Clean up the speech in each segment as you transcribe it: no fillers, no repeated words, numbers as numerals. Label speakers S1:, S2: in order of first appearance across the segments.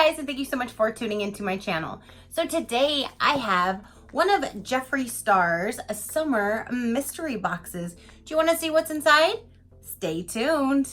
S1: guys, and thank you so much for tuning into my channel. So today I have one of Jeffree Star's summer mystery boxes. Do you want to see what's inside? Stay tuned.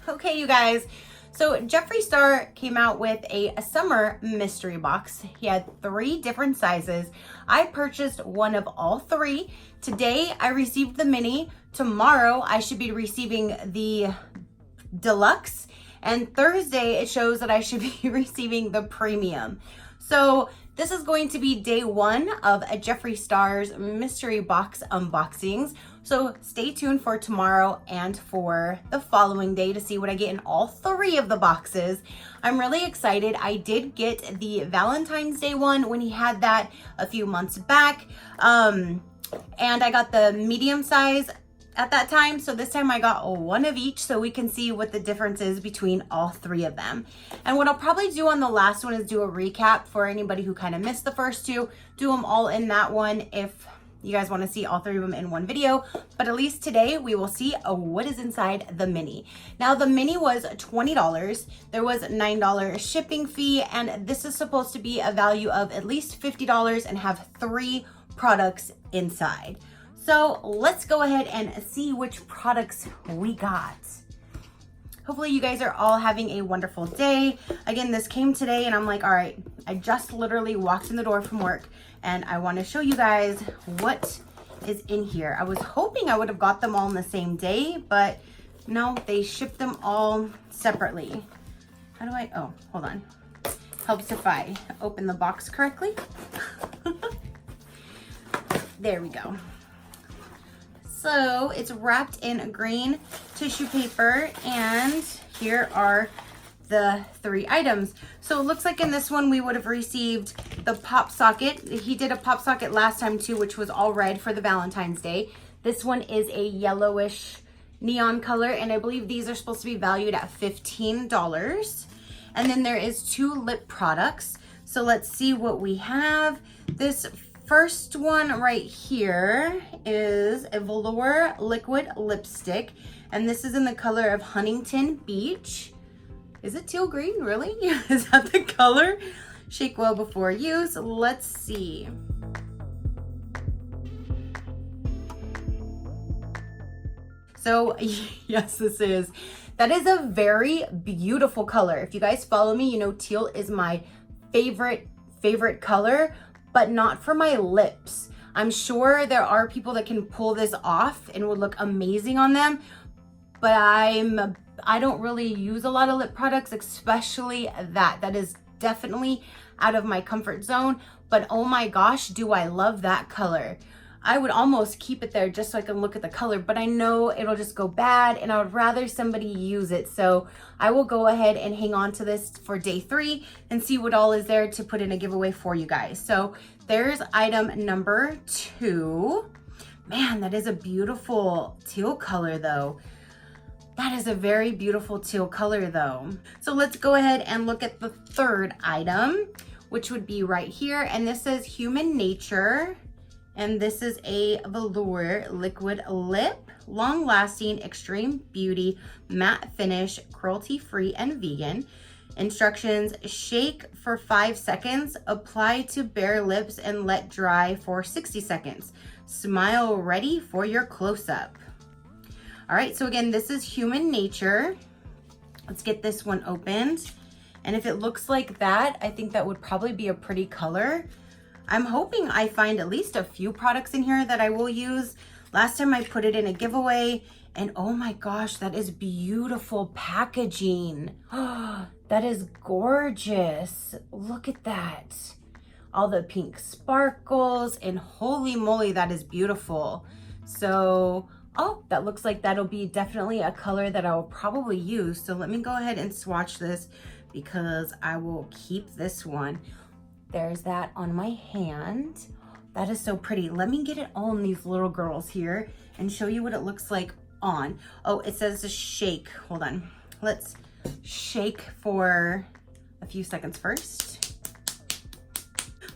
S1: Okay, you guys. So Jeffree Star came out with a summer mystery box. He had 3 different sizes. I purchased one of all 3. Today I received the mini. Tomorrow I should be receiving the deluxe. And Thursday it shows that I should be receiving the premium. So this is going to be day 1 of a Jeffree Star's mystery box unboxings. So stay tuned for tomorrow and for the following day to see what I get in all 3 of the boxes. I'm really excited. I did get the Valentine's Day one when he had that a few months back. And I got the medium size at that time. So this time I got one of each so we can see what the difference is between all 3 of them. And what I'll probably do on the last one is do a recap for anybody who kind of missed the first 2. Do them all in that one if you guys want to see all 3 of them in one video. But at least today we will see what is inside the mini. Now the mini was $20. There was $9 shipping fee, and this is supposed to be a value of at least $50 and have 3 products inside. So let's go ahead and see which products we got. Hopefully you guys are all having a wonderful day. Again, this came today and I'm like, all right, I just literally walked in the door from work and I want to show you guys what is in here. I was hoping I would have got them all in the same day, but no, they shipped them all separately. How do I, oh, hold on. Helps if I open the box correctly. There we go. So it's wrapped in green tissue paper, and here are the 3 items. So it looks like in this one we would have received the pop socket. He did a pop socket last time too, which was all red for the Valentine's Day. This one is a yellowish neon color, and I believe these are supposed to be valued at $15. And then there is 2 lip products. So let's see what we have. This first one right here is a velour liquid lipstick, and this is in the color of Huntington Beach. Is it teal green? Really? Is that the color? Shake well before use. Let's see. So yes, this is. That is a very beautiful color. If you guys follow me, you know teal is my favorite color, but not for my lips. I'm sure there are people that can pull this off and would look amazing on them, but I don't really use a lot of lip products, especially that. That is definitely out of my comfort zone, but oh my gosh, do I love that color. I would almost keep it there just so I can look at the color, but I know it'll just go bad and I would rather somebody use it. So I will go ahead and hang on to this for day 3 and see what all is there to put in a giveaway for you guys. So there's item number 2. Man, that is a beautiful teal color though. That is a very beautiful teal color though. So let's go ahead and look at the 3rd item, which would be right here. And this says Human Nature. And this is a velour liquid lip, long-lasting, extreme beauty, matte finish, cruelty-free and vegan. Instructions: shake for 5 seconds, apply to bare lips and let dry for 60 seconds. Smile ready for your close-up. All right, so again, this is Human Nature. Let's get this one opened. And if it looks like that, I think that would probably be a pretty color. I'm hoping I find at least a few products in here that I will use. Last time I put it in a giveaway, and oh my gosh, that is beautiful packaging. That is gorgeous. Look at that. All the pink sparkles, and holy moly, that is beautiful. So, oh, that looks like that'll be definitely a color that I will probably use. So let me go ahead and swatch this because I will keep this one. There's that on my hand. That is so pretty. Let me get it on these little girls here and show you what it looks like on. Oh, it says to shake. Hold on. Let's shake for a few seconds first.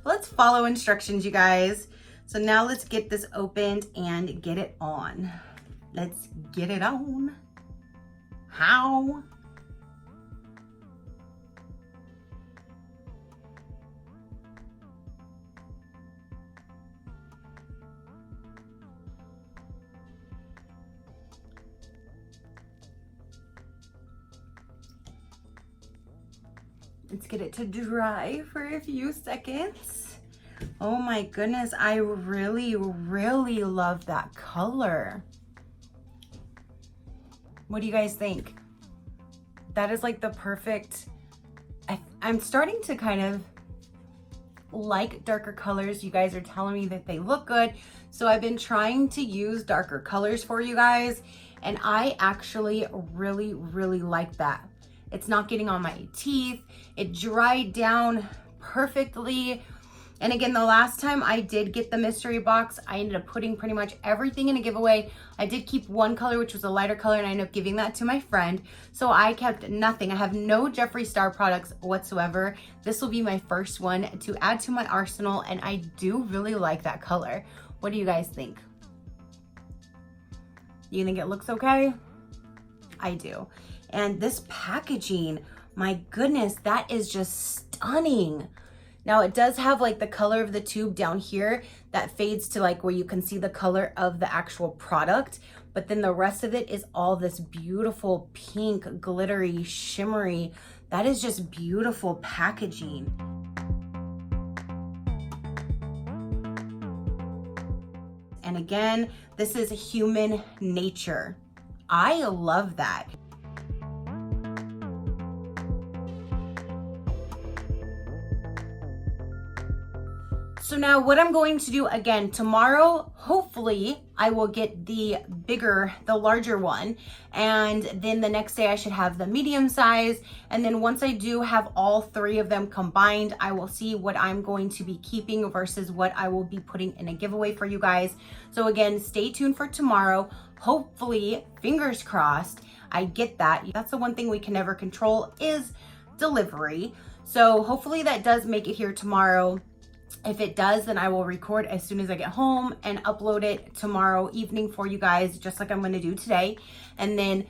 S1: Let's follow instructions, you guys. So now let's get this opened and get it on. Let's get it on. How? Let's get it to dry for a few seconds. Oh my goodness, I really, really love that color. What do you guys think? That is like the perfect, I'm starting to kind of like darker colors. You guys are telling me that they look good. So I've been trying to use darker colors for you guys. And I actually really, really like that. It's not getting on my teeth. It dried down perfectly. And again, the last time I did get the mystery box, I ended up putting pretty much everything in a giveaway. I did keep one color, which was a lighter color, and I ended up giving that to my friend. So I kept nothing. I have no Jeffree Star products whatsoever. This will be my first one to add to my arsenal, and I do really like that color. What do you guys think? You think it looks okay? I do. And this packaging, my goodness, that is just stunning. Now it does have like the color of the tube down here that fades to like where you can see the color of the actual product, but then the rest of it is all this beautiful pink, glittery, shimmery. That is just beautiful packaging. And again, this is human nature. I love that. So now what I'm going to do again tomorrow, hopefully I will get the larger one. And then the next day I should have the medium size. And then once I do have all three of them combined, I will see what I'm going to be keeping versus what I will be putting in a giveaway for you guys. So again, stay tuned for tomorrow. Hopefully, fingers crossed, I get that. That's the one thing we can never control is delivery. So hopefully that does make it here tomorrow. If it does, then I will record as soon as I get home and upload it tomorrow evening for you guys, just like I'm going to do today. And then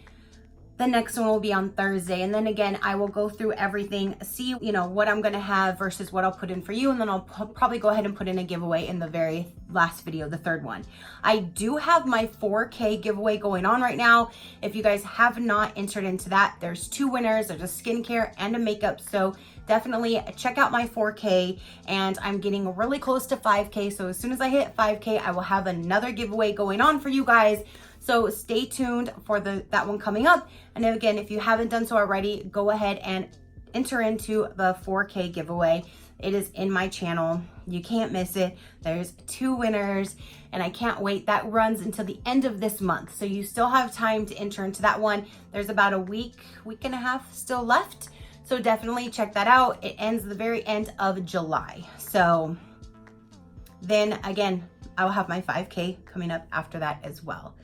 S1: the next one will be on Thursday. And then again, I will go through everything, see, what I'm going to have versus what I'll put in for you. And then I'll probably go ahead and put in a giveaway in the very last video, the third one. I do have my 4K giveaway going on right now. If you guys have not entered into that, there's two winners. There's a skincare and a makeup. So definitely check out my 4K, and I'm getting really close to 5K. So as soon as I hit 5K, I will have another giveaway going on for you guys. So stay tuned for that one coming up. And then again, if you haven't done so already, go ahead and enter into the 4K giveaway. It is in my channel. You can't miss it. There's two winners, and I can't wait. That runs until the end of this month. So you still have time to enter into that one. There's about a week and a half still left. So definitely check that out. It ends the very end of July. So then again, I'll have my 5K coming up after that as well.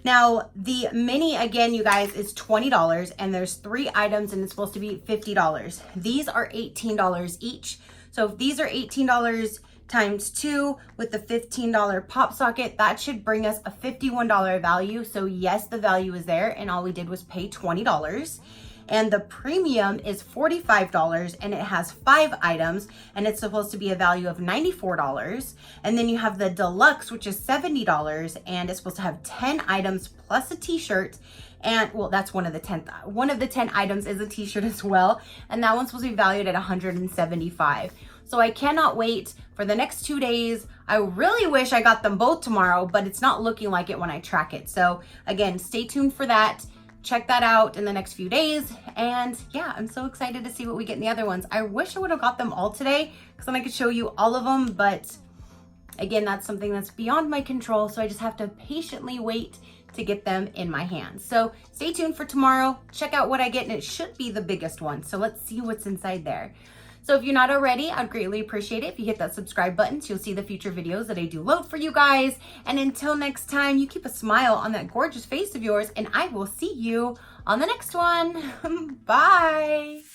S1: Now, the mini, again, you guys, is $20, and there's 3 items, and it's supposed to be $50. These are $18 each. So if these are $18 times 2 with the $15 pop socket, that should bring us a $51 value. So yes, the value is there, and all we did was pay $20. And the premium is $45, and it has 5 items, and it's supposed to be a value of $94. And then you have the deluxe, which is $70, and it's supposed to have 10 items plus a t-shirt. And well, that's one of the 10 items is a t-shirt as well. And that one's supposed to be valued at $175. So I cannot wait for the next 2 days. I really wish I got them both tomorrow, but it's not looking like it when I track it. So again, stay tuned for that. Check that out in the next few days. And yeah, I'm so excited to see what we get in the other ones. I wish I would have got them all today, because then I could show you all of them. But again, that's something that's beyond my control. So I just have to patiently wait to get them in my hands. So stay tuned for tomorrow. Check out what I get, and it should be the biggest one. So let's see what's inside there. So if you're not already, I'd greatly appreciate it if you hit that subscribe button so you'll see the future videos that I do load for you guys. And until next time, you keep a smile on that gorgeous face of yours, and I will see you on the next one. Bye.